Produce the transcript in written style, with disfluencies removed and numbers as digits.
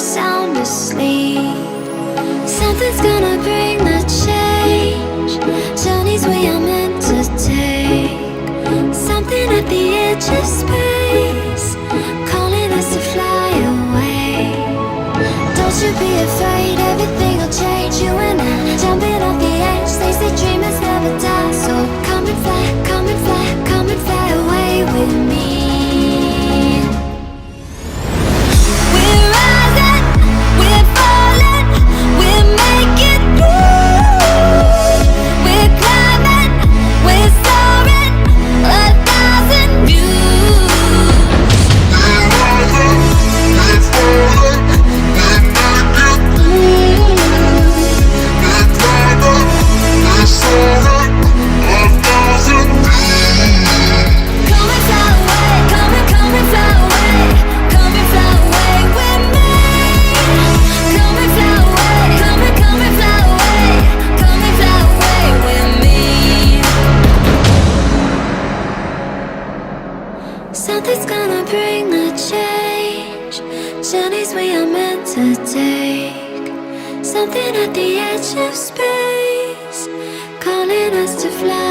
sound asleep. Something's gonna bring the change. Journeys we are meant to take. Something at the edge of space, calling us to fly away. Don't you be afraid, everything will change. You and I, jumping off the edge. They say dreamers never die, so come and fly, come and fly, come and fly away with me. We're rising, we're falling, we're making moves. We're climbing, we're soaring, 1,000 views. We're rising, we're falling, we're making moves. We're climbing, we're soaring, 1,000 views. Come and fly away, come and fly away, come and fly away with me. Come and fly away, come and fly away, come and fly away with me. Something's gonna bring the change. Journeys we are meant to take. Something at the edge of space, calling us to fly